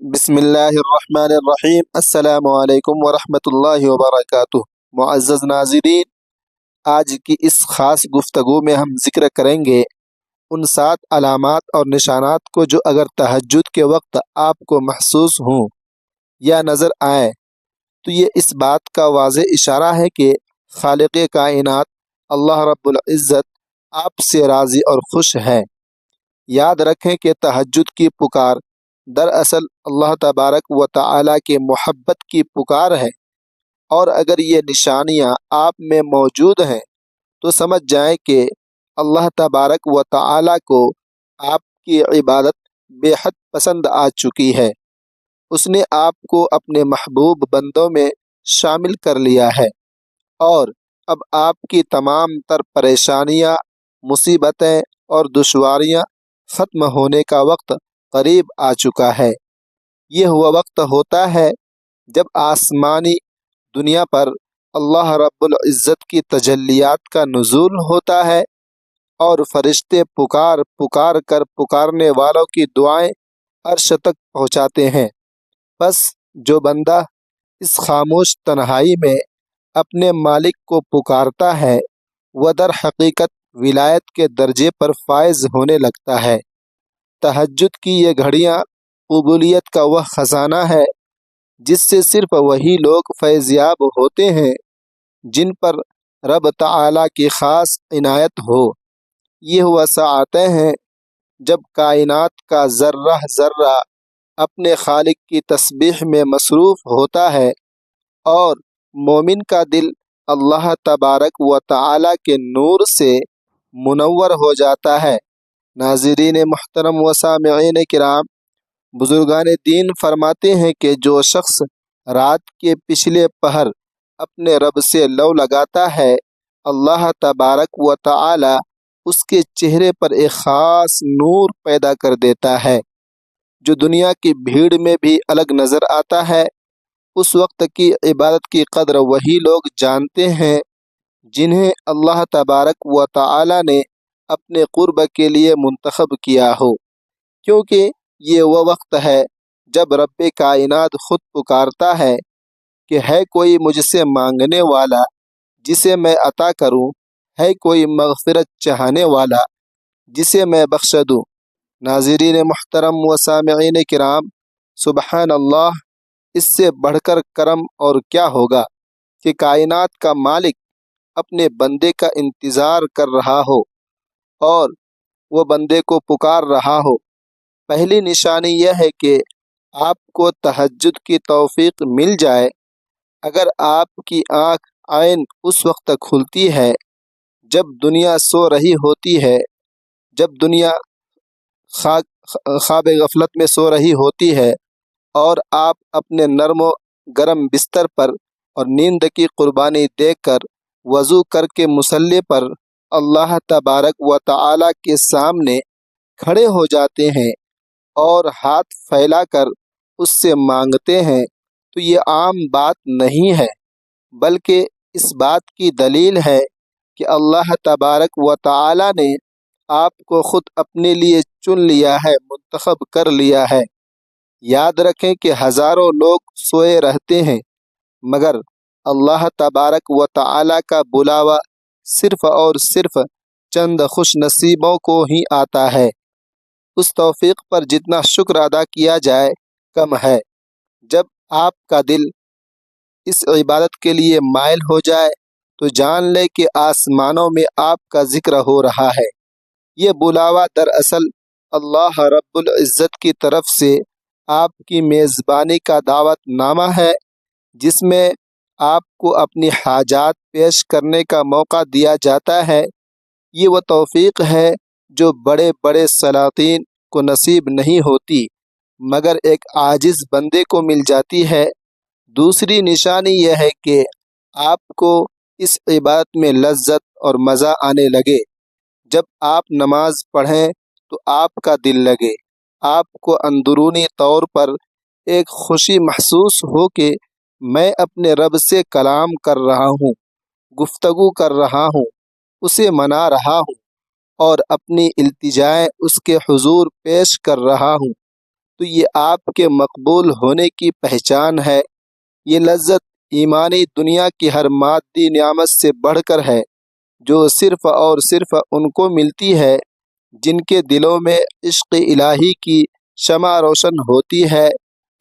بسم اللہ الرحمن الرحیم۔ السلام علیکم ورحمۃ اللہ وبرکاتہ۔ معزز ناظرین، آج کی اس خاص گفتگو میں ہم ذکر کریں گے ان 7 علامات اور نشانات کو جو اگر تہجد کے وقت آپ کو محسوس ہوں یا نظر آئیں تو یہ اس بات کا واضح اشارہ ہے کہ خالق کائنات اللہ رب العزت آپ سے راضی اور خوش ہے۔ یاد رکھیں کہ تہجد کی پکار دراصل اللہ تبارک و تعالیٰ کی محبت کی پکار ہے، اور اگر یہ نشانیاں آپ میں موجود ہیں تو سمجھ جائیں کہ اللہ تبارک و تعالیٰ کو آپ کی عبادت بے حد پسند آ چکی ہے۔ اس نے آپ کو اپنے محبوب بندوں میں شامل کر لیا ہے، اور اب آپ کی تمام تر پریشانیاں، مصیبتیں اور دشواریاں ختم ہونے کا وقت قریب آ چکا ہے۔ یہ وہ وقت ہوتا ہے جب آسمانی دنیا پر اللہ رب العزت کی تجلیات کا نزول ہوتا ہے، اور فرشتے پکار پکار کر پکارنے والوں کی دعائیں عرش تک پہنچاتے ہیں۔ بس جو بندہ اس خاموش تنہائی میں اپنے مالک کو پکارتا ہے وہ در حقیقت ولایت کے درجے پر فائز ہونے لگتا ہے۔ تہجد کی یہ گھڑیاں قبولیت کا وہ خزانہ ہے جس سے صرف وہی لوگ فیض یاب ہوتے ہیں جن پر رب تعالیٰ کی خاص عنایت ہو۔ یہ وہ ساعتیں ہیں جب کائنات کا ذرہ ذرہ اپنے خالق کی تسبیح میں مصروف ہوتا ہے، اور مومن کا دل اللہ تبارک و تعالیٰ کے نور سے منور ہو جاتا ہے۔ ناظرین محترم و سامعین کرام، بزرگان دین فرماتے ہیں کہ جو شخص رات کے پچھلے پہر اپنے رب سے لو لگاتا ہے، اللہ تبارک و تعالی اس کے چہرے پر ایک خاص نور پیدا کر دیتا ہے جو دنیا کی بھیڑ میں بھی الگ نظر آتا ہے۔ اس وقت کی عبادت کی قدر وہی لوگ جانتے ہیں جنہیں اللہ تبارک و تعالی نے اپنے قرب کے لیے منتخب کیا ہو، کیونکہ یہ وہ وقت ہے جب رب کائنات خود پکارتا ہے کہ ہے کوئی مجھ سے مانگنے والا جسے میں عطا کروں، ہے کوئی مغفرت چاہنے والا جسے میں بخش دوں۔ ناظرین محترم و سامعین کرام، سبحان اللہ، اس سے بڑھ کر کرم اور کیا ہوگا کہ کائنات کا مالک اپنے بندے کا انتظار کر رہا ہو اور وہ بندے کو پکار رہا ہو۔ پہلی نشانی یہ ہے کہ آپ کو تہجد کی توفیق مل جائے۔ اگر آپ کی آنکھ عین اس وقت کھلتی ہے جب دنیا سو رہی ہوتی ہے، جب دنیا خواب غفلت میں سو رہی ہوتی ہے، اور آپ اپنے نرم و گرم بستر پر اور نیند کی قربانی دے کر وضو کر کے مصلی پر اللہ تبارک و تعالی کے سامنے کھڑے ہو جاتے ہیں اور ہاتھ پھیلا کر اس سے مانگتے ہیں، تو یہ عام بات نہیں ہے، بلکہ اس بات کی دلیل ہے کہ اللہ تبارک و تعالی نے آپ کو خود اپنے لیے چن لیا ہے، منتخب کر لیا ہے۔ یاد رکھیں کہ ہزاروں لوگ سوئے رہتے ہیں، مگر اللہ تبارک و تعالی کا بلاوا صرف اور صرف چند خوش نصیبوں کو ہی آتا ہے۔ اس توفیق پر جتنا شکر ادا کیا جائے کم ہے۔ جب آپ کا دل اس عبادت کے لیے مائل ہو جائے تو جان لے کہ آسمانوں میں آپ کا ذکر ہو رہا ہے۔ یہ بلاوا دراصل اللہ رب العزت کی طرف سے آپ کی میزبانی کا دعوت نامہ ہے، جس میں آپ کو اپنی حاجات پیش کرنے کا موقع دیا جاتا ہے۔ یہ وہ توفیق ہے جو بڑے بڑے سلاطین کو نصیب نہیں ہوتی، مگر ایک عاجز بندے کو مل جاتی ہے۔ دوسری نشانی یہ ہے کہ آپ کو اس عبادت میں لذت اور مزہ آنے لگے۔ جب آپ نماز پڑھیں تو آپ کا دل لگے، آپ کو اندرونی طور پر ایک خوشی محسوس ہو کہ میں اپنے رب سے کلام کر رہا ہوں، گفتگو کر رہا ہوں، اسے منا رہا ہوں اور اپنی التجائیں اس کے حضور پیش کر رہا ہوں۔ تو یہ آپ کے مقبول ہونے کی پہچان ہے۔ یہ لذت ایمانی دنیا کی ہر مادی نعمت سے بڑھ کر ہے، جو صرف اور صرف ان کو ملتی ہے جن کے دلوں میں عشق الہی کی شمع روشن ہوتی ہے۔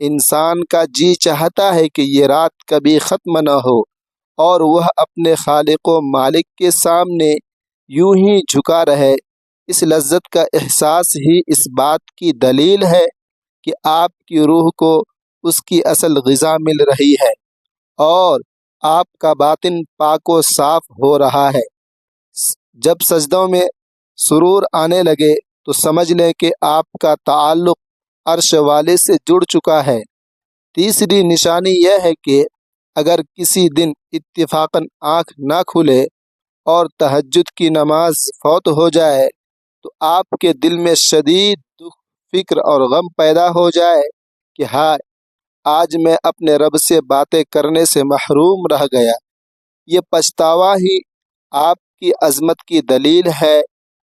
انسان کا جی چاہتا ہے کہ یہ رات کبھی ختم نہ ہو اور وہ اپنے خالق و مالک کے سامنے یوں ہی جھکا رہے۔ اس لذت کا احساس ہی اس بات کی دلیل ہے کہ آپ کی روح کو اس کی اصل غذا مل رہی ہے اور آپ کا باطن پاک و صاف ہو رہا ہے۔ جب سجدوں میں سرور آنے لگے تو سمجھ لیں کہ آپ کا تعلق عرش والے سے جڑ چکا ہے۔ تیسری نشانی یہ ہے کہ اگر کسی دن اتفاقاً آنکھ نہ کھلے اور تہجد کی نماز فوت ہو جائے تو آپ کے دل میں شدید دکھ، فکر اور غم پیدا ہو جائے کہ ہائے، آج میں اپنے رب سے باتیں کرنے سے محروم رہ گیا۔ یہ پچھتاوا ہی آپ کی عظمت کی دلیل ہے،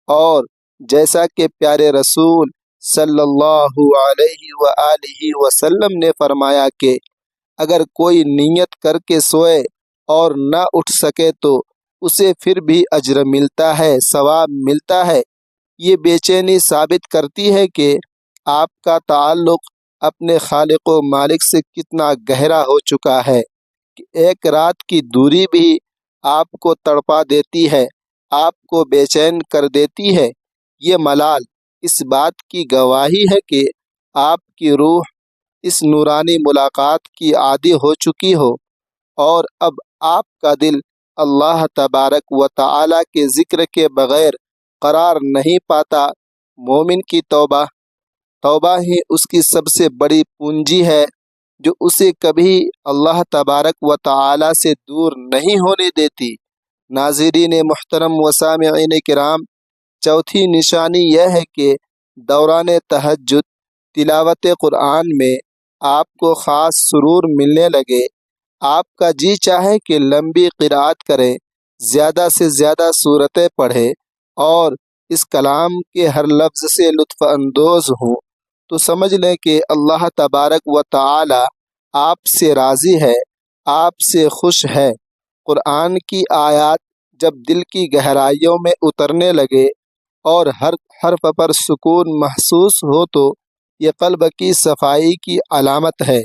اور جیسا کہ پیارے رسول صلی اللہ علیہ وآلہ وسلم نے فرمایا کہ اگر کوئی نیت کر کے سوئے اور نہ اٹھ سکے تو اسے پھر بھی اجر ملتا ہے، ثواب ملتا ہے۔ یہ بے چینی ثابت کرتی ہے کہ آپ کا تعلق اپنے خالق و مالک سے کتنا گہرا ہو چکا ہے کہ ایک رات کی دوری بھی آپ کو تڑپا دیتی ہے، آپ کو بے چین کر دیتی ہے۔ یہ ملال اس بات کی گواہی ہے کہ آپ کی روح اس نورانی ملاقات کی عادی ہو چکی ہو، اور اب آپ کا دل اللہ تبارک و تعالی کے ذکر کے بغیر قرار نہیں پاتا۔ مومن کی توبہ ہی اس کی سب سے بڑی پونجی ہے جو اسے کبھی اللہ تبارک و تعالی سے دور نہیں ہونے دیتی۔ ناظرین محترم و سامعین کرام، چوتھی نشانی یہ ہے کہ دوران تہجد تلاوت قرآن میں آپ کو خاص سرور ملنے لگے۔ آپ کا جی چاہے کہ لمبی قرأت کریں، زیادہ سے زیادہ سورتیں پڑھے اور اس کلام کے ہر لفظ سے لطف اندوز ہوں، تو سمجھ لیں کہ اللہ تبارک و تعالی آپ سے راضی ہے، آپ سے خوش ہے۔ قرآن کی آیات جب دل کی گہرائیوں میں اترنے لگے اور ہر حرف پر سکون محسوس ہو تو یہ قلب کی صفائی کی علامت ہے،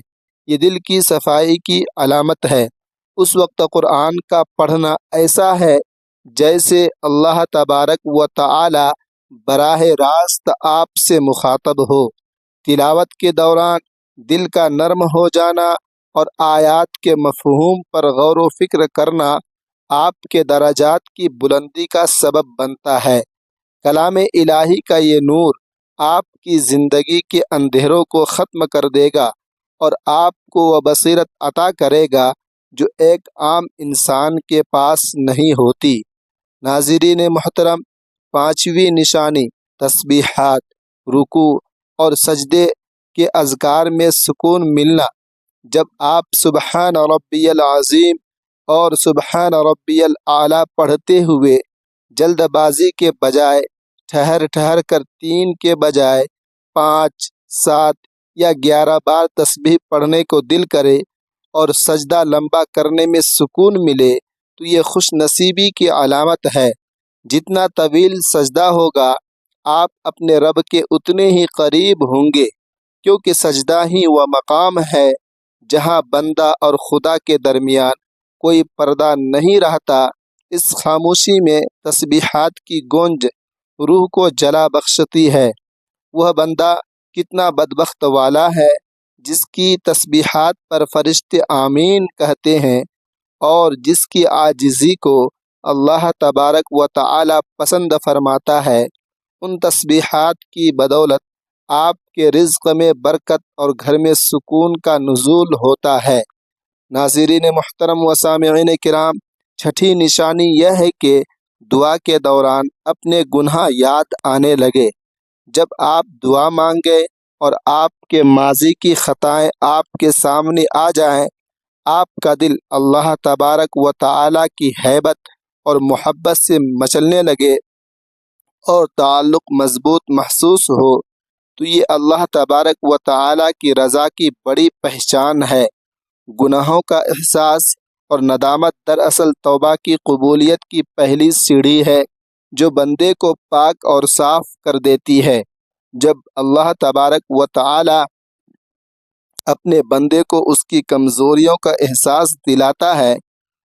یہ دل کی صفائی کی علامت ہے۔ اس وقت قرآن کا پڑھنا ایسا ہے جیسے اللہ تبارک و تعالی براہ راست آپ سے مخاطب ہو۔ تلاوت کے دوران دل کا نرم ہو جانا اور آیات کے مفہوم پر غور و فکر کرنا آپ کے درجات کی بلندی کا سبب بنتا ہے۔ کلام الہی کا یہ نور آپ کی زندگی کے اندھیروں کو ختم کر دے گا اور آپ کو وہ بصیرت عطا کرے گا جو ایک عام انسان کے پاس نہیں ہوتی۔ ناظرین محترم، پانچویں نشانی تسبیحات، رکوع اور سجدے کے اذکار میں سکون ملنا۔ جب آپ سبحان ربی العظیم اور سبحان ربی الاعلیٰ پڑھتے ہوئے جلد بازی کے بجائے ٹھہر کر 3 کے بجائے 5، 7 یا 11 بار تسبیح پڑھنے کو دل کرے اور سجدہ لمبا کرنے میں سکون ملے تو یہ خوش نصیبی کی علامت ہے۔ جتنا طویل سجدہ ہوگا آپ اپنے رب کے اتنے ہی قریب ہوں گے، کیونکہ سجدہ ہی وہ مقام ہے جہاں بندہ اور خدا کے درمیان کوئی پردہ نہیں رہتا۔ اس خاموشی میں تسبیحات کی گونج روح کو جلا بخشتی ہے۔ وہ بندہ کتنا بدبخت والا ہے جس کی تسبیحات پر فرشتے آمین کہتے ہیں اور جس کی عاجزی کو اللہ تبارک و تعالی پسند فرماتا ہے۔ ان تسبیحات کی بدولت آپ کے رزق میں برکت اور گھر میں سکون کا نزول ہوتا ہے۔ ناظرین محترم و سامعین کرام، چھٹی نشانی یہ ہے کہ دعا کے دوران اپنے گناہ یاد آنے لگے۔ جب آپ دعا مانگے اور آپ کے ماضی کی خطائیں آپ کے سامنے آ جائیں، آپ کا دل اللہ تبارک و تعالی کی ہیبت اور محبت سے مچلنے لگے اور تعلق مضبوط محسوس ہو۔ تو یہ اللہ تبارک و تعالی کی رضا کی بڑی پہچان ہے۔ گناہوں کا احساس اور ندامت دراصل توبہ کی قبولیت کی پہلی سیڑھی ہے جو بندے کو پاک اور صاف کر دیتی ہے۔ جب اللہ تبارک و تعالی اپنے بندے کو اس کی کمزوریوں کا احساس دلاتا ہے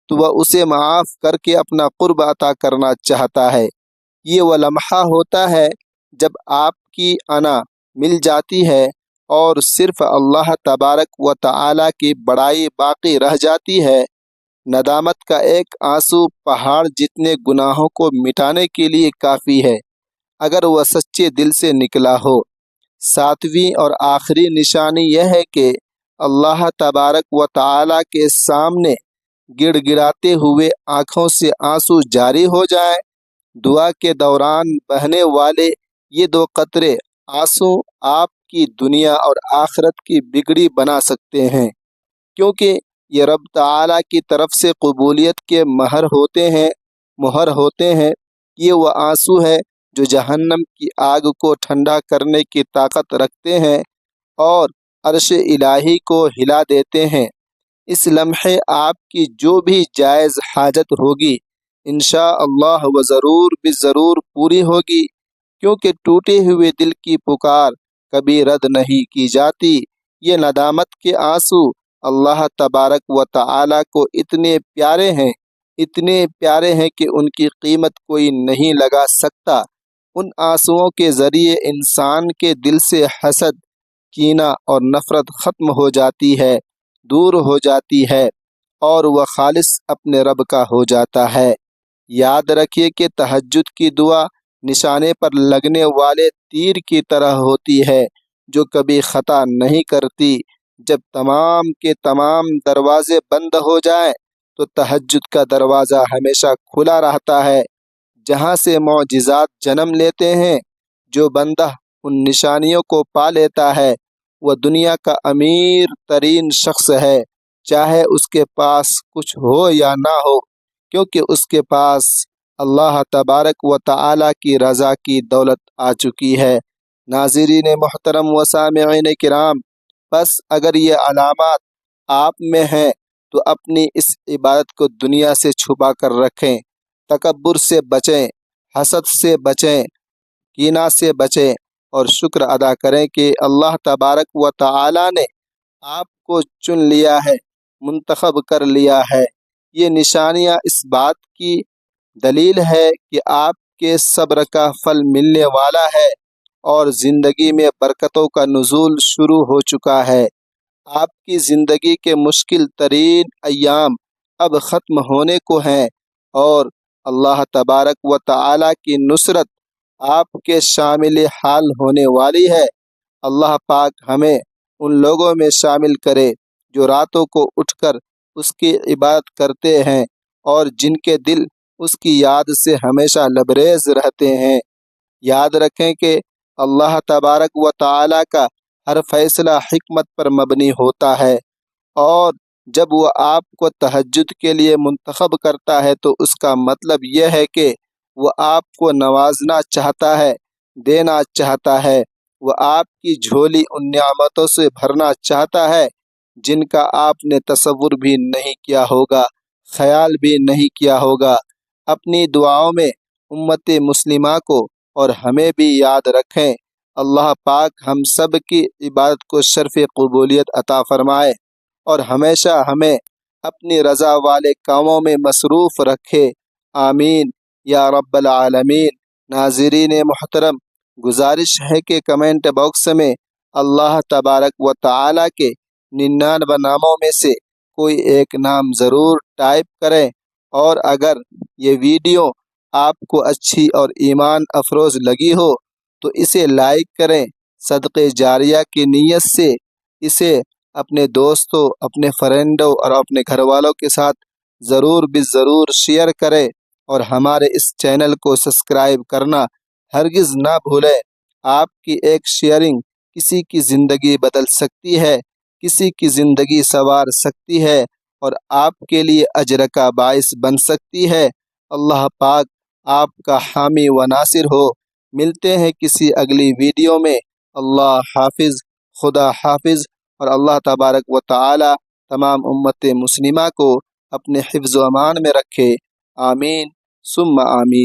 تو وہ اسے معاف کر کے اپنا قرب عطا کرنا چاہتا ہے۔ یہ وہ لمحہ ہوتا ہے جب آپ کی انا مل جاتی ہے اور صرف اللہ تبارک و تعالی کی بڑائی باقی رہ جاتی ہے۔ ندامت کا ایک آنسو پہاڑ جتنے گناہوں کو مٹانے کے لیے کافی ہے اگر وہ سچے دل سے نکلا ہو۔ ساتویں اور آخری نشانی یہ ہے کہ اللہ تبارک و تعالی کے سامنے گڑ گڑاتے ہوئے آنکھوں سے آنسو جاری ہو جائیں۔ دعا کے دوران بہنے والے یہ دو قطرے آنسو آپ کی دنیا اور آخرت کی بگڑی بنا سکتے ہیں، کیونکہ یہ رب تعالی کی طرف سے قبولیت کے مہر ہوتے ہیں۔ یہ وہ آنسو ہے جو جہنم کی آگ کو ٹھنڈا کرنے کی طاقت رکھتے ہیں اور عرش الہی کو ہلا دیتے ہیں۔ اس لمحے آپ کی جو بھی جائز حاجت ہوگی انشاءاللہ وہ ضرور پوری ہوگی، کیونکہ ٹوٹے ہوئے دل کی پکار کبھی رد نہیں کی جاتی۔ یہ ندامت کے آنسو اللہ تبارک و تعالی کو اتنے پیارے ہیں کہ ان کی قیمت کوئی نہیں لگا سکتا۔ ان آنسوؤں کے ذریعے انسان کے دل سے حسد، کینہ اور نفرت ختم ہو جاتی ہے، دور ہو جاتی ہے اور وہ خالص اپنے رب کا ہو جاتا ہے۔ یاد رکھیے کہ تہجد کی دعا نشانے پر لگنے والے تیر کی طرح ہوتی ہے جو کبھی خطا نہیں کرتی۔ جب تمام کے تمام دروازے بند ہو جائیں تو تہجد کا دروازہ ہمیشہ کھلا رہتا ہے، جہاں سے معجزات جنم لیتے ہیں۔ جو بندہ ان نشانیوں کو پا لیتا ہے وہ دنیا کا امیر ترین شخص ہے، چاہے اس کے پاس کچھ ہو یا نہ ہو، کیونکہ اس کے پاس اللہ تبارک و تعالی کی رضا کی دولت آ چکی ہے۔ ناظرین محترم و سامعین کرام، بس اگر یہ علامات آپ میں ہیں تو اپنی اس عبادت کو دنیا سے چھپا کر رکھیں، تکبر سے بچیں، حسد سے بچیں، کینہ سے بچیں اور شکر ادا کریں کہ اللہ تبارک و تعالی نے آپ کو چن لیا ہے، منتخب کر لیا ہے۔ یہ نشانیاں اس بات کی دلیل ہے کہ آپ کے صبر کا پھل ملنے والا ہے اور زندگی میں برکتوں کا نزول شروع ہو چکا ہے۔ آپ کی زندگی کے مشکل ترین ایام اب ختم ہونے کو ہیں اور اللہ تبارک و تعالی کی نصرت آپ کے شامل حال ہونے والی ہے۔ اللہ پاک ہمیں ان لوگوں میں شامل کرے جو راتوں کو اٹھ کر اس کی عبادت کرتے ہیں اور جن کے دل اس کی یاد سے ہمیشہ لبریز رہتے ہیں۔ یاد رکھیں کہ اللہ تبارک و تعالی کا ہر فیصلہ حکمت پر مبنی ہوتا ہے، اور جب وہ آپ کو تہجد کے لیے منتخب کرتا ہے تو اس کا مطلب یہ ہے کہ وہ آپ کو نوازنا چاہتا ہے، دینا چاہتا ہے۔ وہ آپ کی جھولی ان نعمتوں سے بھرنا چاہتا ہے جن کا آپ نے تصور بھی نہیں کیا ہوگا، خیال بھی نہیں کیا ہوگا۔ اپنی دعاؤں میں امت مسلمہ کو اور ہمیں بھی یاد رکھیں۔ اللہ پاک ہم سب کی عبادت کو شرف قبولیت عطا فرمائے اور ہمیشہ ہمیں اپنی رضا والے کاموں میں مصروف رکھے، آمین یا رب العالمین۔ ناظرین محترم، گزارش ہے کہ کمنٹ باکس میں اللہ تبارک و تعالی کے 99 ناموں میں سے کوئی ایک نام ضرور ٹائپ کریں، اور اگر یہ ویڈیو آپ کو اچھی اور ایمان افروز لگی ہو تو اسے لائک کریں۔ صدقے جاریہ کی نیت سے اسے اپنے دوستوں، اپنے فرینڈوں اور اپنے گھر والوں کے ساتھ ضرور شیئر کریں، اور ہمارے اس چینل کو سبسکرائب کرنا ہرگز نہ بھولیں۔ آپ کی ایک شیئرنگ کسی کی زندگی بدل سکتی ہے، کسی کی زندگی سنوار سکتی ہے اور آپ کے لیے اجر کا باعث بن سکتی ہے۔ اللہ پاک آپ کا حامی و ناصر ہو۔ ملتے ہیں کسی اگلی ویڈیو میں۔ اللہ حافظ، خدا حافظ، اور اللہ تبارک و تعالی تمام امت مسلمہ کو اپنے حفظ و امان میں رکھے، آمین ثم آمین۔